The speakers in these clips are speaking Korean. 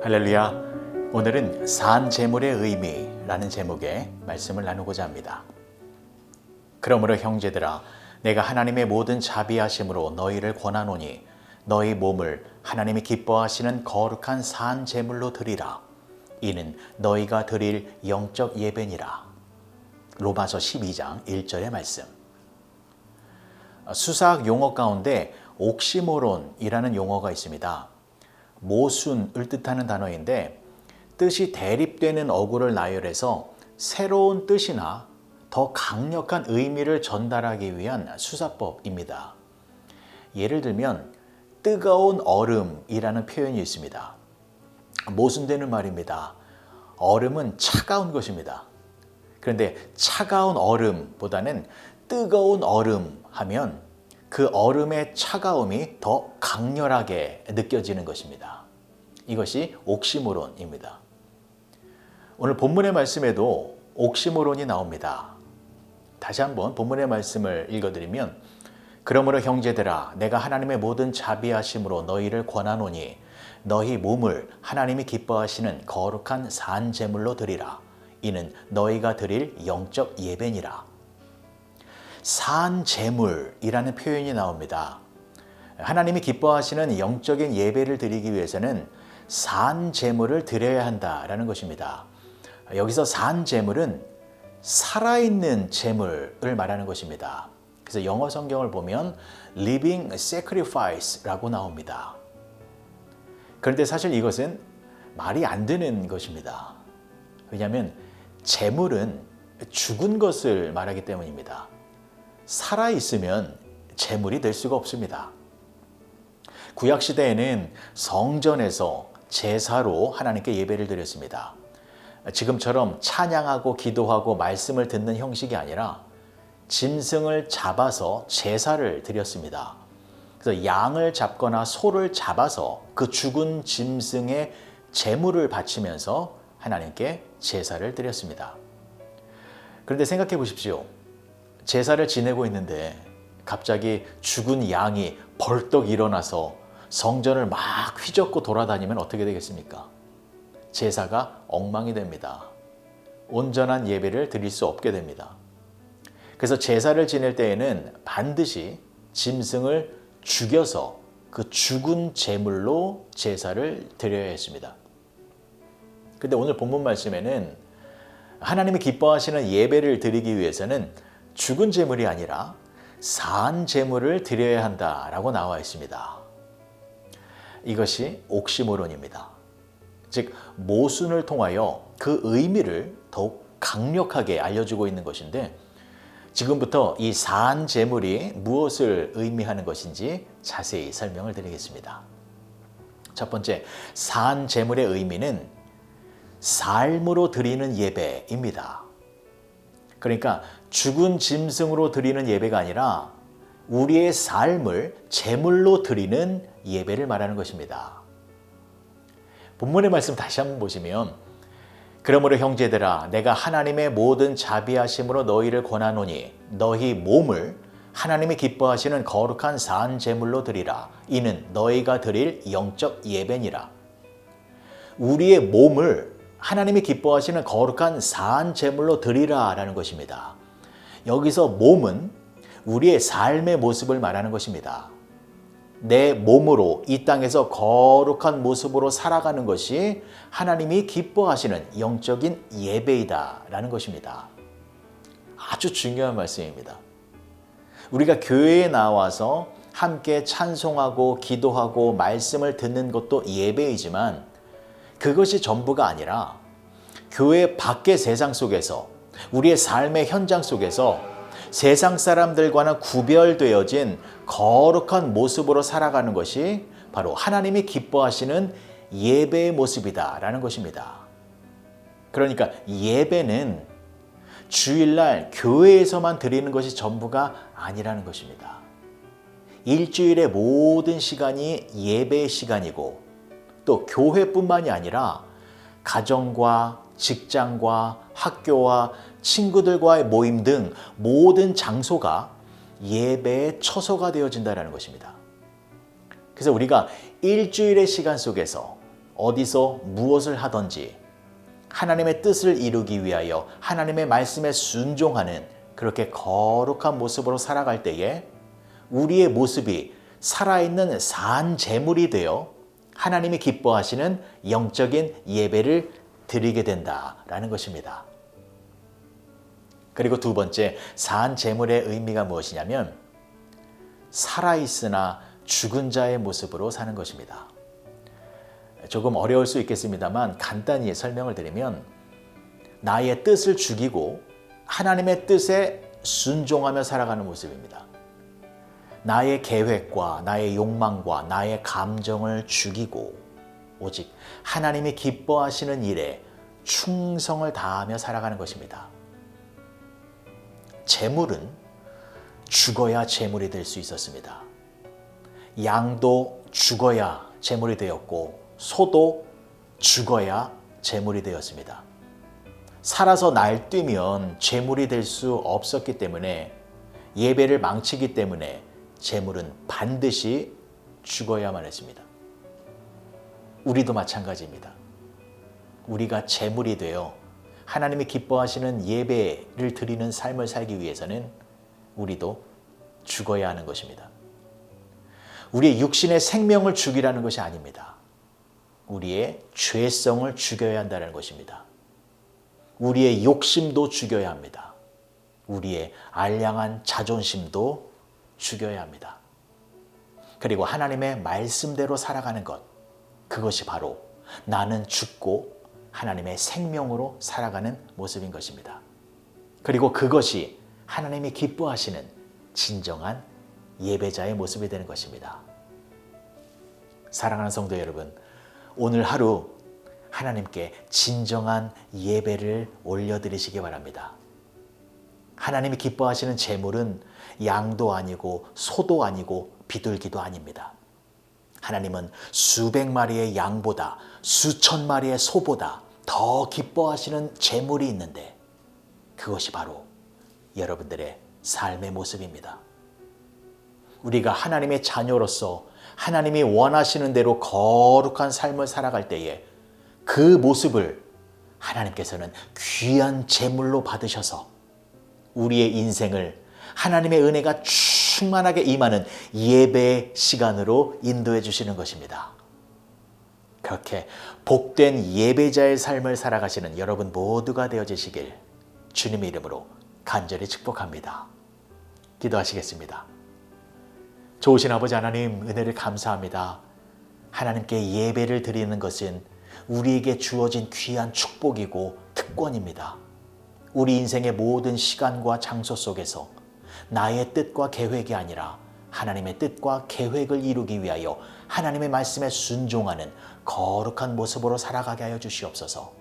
할렐루야. 오늘은 산제물의 의미라는 제목의 말씀을 나누고자 합니다. 그러므로 형제들아, 내가 하나님의 모든 자비하심으로 너희를 권하노니 너희 몸을 하나님이 기뻐하시는 거룩한 산제물로 드리라. 이는 너희가 드릴 영적 예배니라. 로마서 12장 1절의 말씀. 수사학 용어 가운데 옥시모론이라는 용어가 있습니다. 모순을 뜻하는 단어인데 뜻이 대립되는 어구를 나열해서 새로운 뜻이나 더 강력한 의미를 전달하기 위한 수사법입니다. 예를 들면 뜨거운 얼음이라는 표현이 있습니다. 모순되는 말입니다. 얼음은 차가운 것입니다. 그런데 차가운 얼음보다는 뜨거운 얼음 하면 그 얼음의 차가움이 더 강렬하게 느껴지는 것입니다. 이것이 옥시모론입니다. 오늘 본문의 말씀에도 옥시모론이 나옵니다. 다시 한번 본문의 말씀을 읽어드리면, 그러므로 형제들아, 내가 하나님의 모든 자비하심으로 너희를 권하노니 너희 몸을 하나님이 기뻐하시는 거룩한 산제물로 드리라. 이는 너희가 드릴 영적 예배니라. 산제물이라는 표현이 나옵니다. 하나님이 기뻐하시는 영적인 예배를 드리기 위해서는 산제물을 드려야 한다라는 것입니다. 여기서 산제물은 살아있는 제물을 말하는 것입니다. 그래서 영어 성경을 보면 living sacrifice라고 나옵니다. 그런데 사실 이것은 말이 안 되는 것입니다. 왜냐하면 제물은 죽은 것을 말하기 때문입니다. 살아있으면 제물이 될 수가 없습니다. 구약시대에는 성전에서 제사로 하나님께 예배를 드렸습니다. 지금처럼 찬양하고 기도하고 말씀을 듣는 형식이 아니라 짐승을 잡아서 제사를 드렸습니다. 그래서 양을 잡거나 소를 잡아서 그 죽은 짐승의 제물을 바치면서 하나님께 제사를 드렸습니다. 그런데 생각해 보십시오. 제사를 지내고 있는데 갑자기 죽은 양이 벌떡 일어나서 성전을 막 휘젓고 돌아다니면 어떻게 되겠습니까? 제사가 엉망이 됩니다. 온전한 예배를 드릴 수 없게 됩니다. 그래서 제사를 지낼 때에는 반드시 짐승을 죽여서 그 죽은 제물로 제사를 드려야 했습니다. 그런데 오늘 본문 말씀에는 하나님이 기뻐하시는 예배를 드리기 위해서는 죽은 제물이 아니라 산 제물을 드려야 한다라고 나와 있습니다. 이것이 옥시모론입니다. 즉 모순을 통하여 그 의미를 더욱 강력하게 알려주고 있는 것인데, 지금부터 이 산 제물이 무엇을 의미하는 것인지 자세히 설명을 드리겠습니다. 첫 번째, 산 제물의 의미는 삶으로 드리는 예배입니다. 그러니까 죽은 짐승으로 드리는 예배가 아니라 우리의 삶을 제물로 드리는 예배를 말하는 것입니다. 본문의 말씀 다시 한번 보시면, 그러므로 형제들아, 내가 하나님의 모든 자비하심으로 너희를 권하노니 너희 몸을 하나님이 기뻐하시는 거룩한 산 제물로 드리라. 이는 너희가 드릴 영적 예배니라. 우리의 몸을 하나님이 기뻐하시는 거룩한 산 제물로 드리라 라는 것입니다. 여기서 몸은 우리의 삶의 모습을 말하는 것입니다. 내 몸으로 이 땅에서 거룩한 모습으로 살아가는 것이 하나님이 기뻐하시는 영적인 예배이다 라는 것입니다. 아주 중요한 말씀입니다. 우리가 교회에 나와서 함께 찬송하고 기도하고 말씀을 듣는 것도 예배이지만 그것이 전부가 아니라 교회 밖의 세상 속에서, 우리의 삶의 현장 속에서 세상 사람들과는 구별되어진 거룩한 모습으로 살아가는 것이 바로 하나님이 기뻐하시는 예배의 모습이다라는 것입니다. 그러니까 예배는 주일날 교회에서만 드리는 것이 전부가 아니라는 것입니다. 일주일의 모든 시간이 예배의 시간이고, 또 교회뿐만이 아니라 가정과 직장과 학교와 친구들과의 모임 등 모든 장소가 예배의 처소가 되어진다는 것입니다. 그래서 우리가 일주일의 시간 속에서 어디서 무엇을 하든지 하나님의 뜻을 이루기 위하여 하나님의 말씀에 순종하는 그렇게 거룩한 모습으로 살아갈 때에 우리의 모습이 살아있는 산 제물이 되어 하나님이 기뻐하시는 영적인 예배를 드리게 된다라는 것입니다. 그리고 두 번째, 산 제물의 의미가 무엇이냐면 살아있으나 죽은 자의 모습으로 사는 것입니다. 조금 어려울 수 있겠습니다만 간단히 설명을 드리면 나의 뜻을 죽이고 하나님의 뜻에 순종하며 살아가는 모습입니다. 나의 계획과 나의 욕망과 나의 감정을 죽이고 오직 하나님이 기뻐하시는 일에 충성을 다하며 살아가는 것입니다. 재물은 죽어야 재물이 될 수 있었습니다. 양도 죽어야 재물이 되었고 소도 죽어야 재물이 되었습니다. 살아서 날뛰면 재물이 될 수 없었기 때문에 예배를 망치기 때문에 재물은 반드시 죽어야만 했습니다. 우리도 마찬가지입니다. 우리가 재물이 되어 하나님이 기뻐하시는 예배를 드리는 삶을 살기 위해서는 우리도 죽어야 하는 것입니다. 우리의 육신의 생명을 죽이라는 것이 아닙니다. 우리의 죄성을 죽여야 한다는 것입니다. 우리의 욕심도 죽여야 합니다. 우리의 알량한 자존심도 죽여야 합니다. 그리고 하나님의 말씀대로 살아가는 것, 그것이 바로 나는 죽고 하나님의 생명으로 살아가는 모습인 것입니다. 그리고 그것이 하나님이 기뻐하시는 진정한 예배자의 모습이 되는 것입니다. 사랑하는 성도 여러분, 오늘 하루 하나님께 진정한 예배를 올려드리시기 바랍니다. 하나님이 기뻐하시는 제물은 양도 아니고 소도 아니고 비둘기도 아닙니다. 하나님은 수백 마리의 양보다 수천 마리의 소보다 더 기뻐하시는 제물이 있는데 그것이 바로 여러분들의 삶의 모습입니다. 우리가 하나님의 자녀로서 하나님이 원하시는 대로 거룩한 삶을 살아갈 때에 그 모습을 하나님께서는 귀한 제물로 받으셔서 우리의 인생을 하나님의 은혜가 충만하게 임하는 예배 시간으로 인도해 주시는 것입니다. 그렇게 복된 예배자의 삶을 살아가시는 여러분 모두가 되어지시길 주님의 이름으로 간절히 축복합니다. 기도하시겠습니다. 좋으신 아버지 하나님, 은혜를 감사합니다. 하나님께 예배를 드리는 것은 우리에게 주어진 귀한 축복이고 특권입니다. 우리 인생의 모든 시간과 장소 속에서 나의 뜻과 계획이 아니라 하나님의 뜻과 계획을 이루기 위하여 하나님의 말씀에 순종하는 거룩한 모습으로 살아가게 하여 주시옵소서.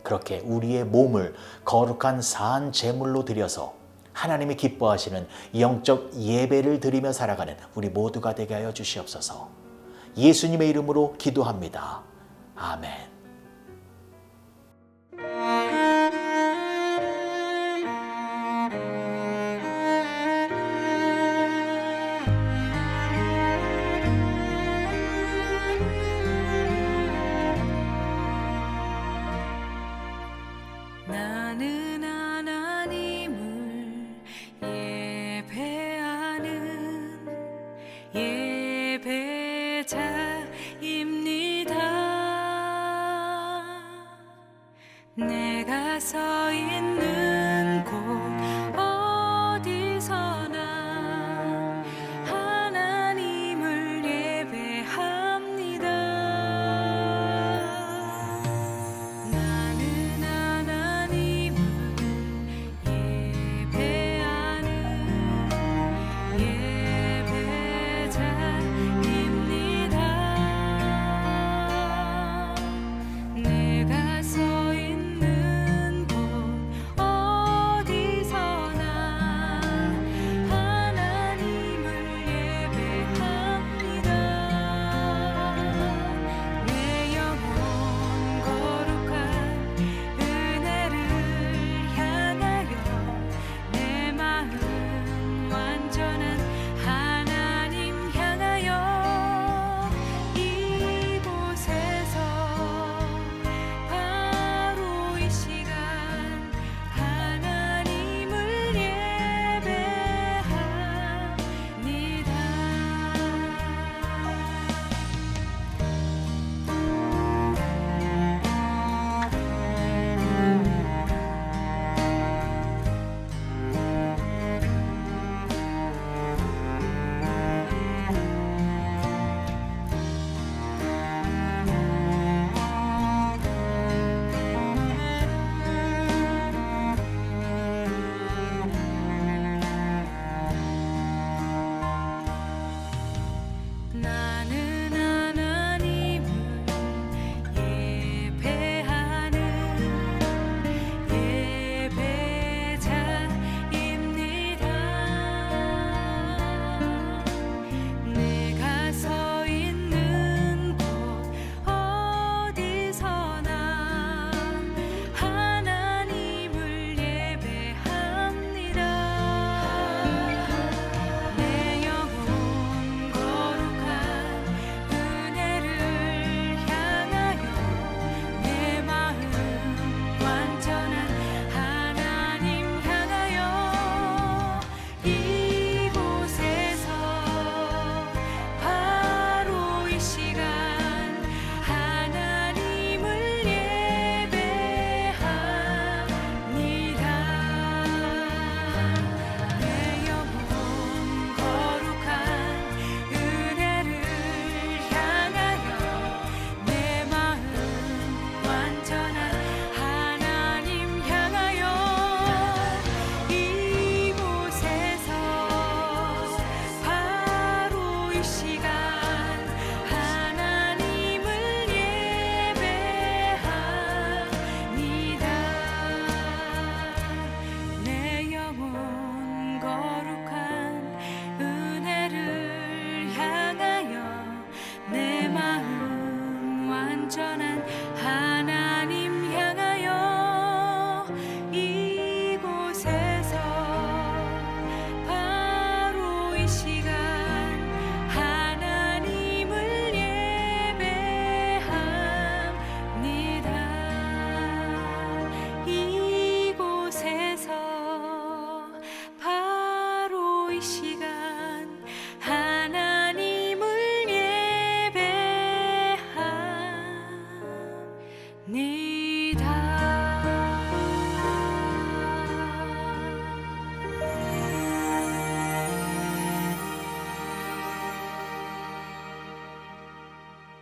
그렇게 우리의 몸을 거룩한 산 제물로 드려서 하나님이 기뻐하시는 영적 예배를 드리며 살아가는 우리 모두가 되게 하여 주시옵소서. 예수님의 이름으로 기도합니다. 아멘. 나는 하나님을 예배하는 예배자입니다. 내가 서 있는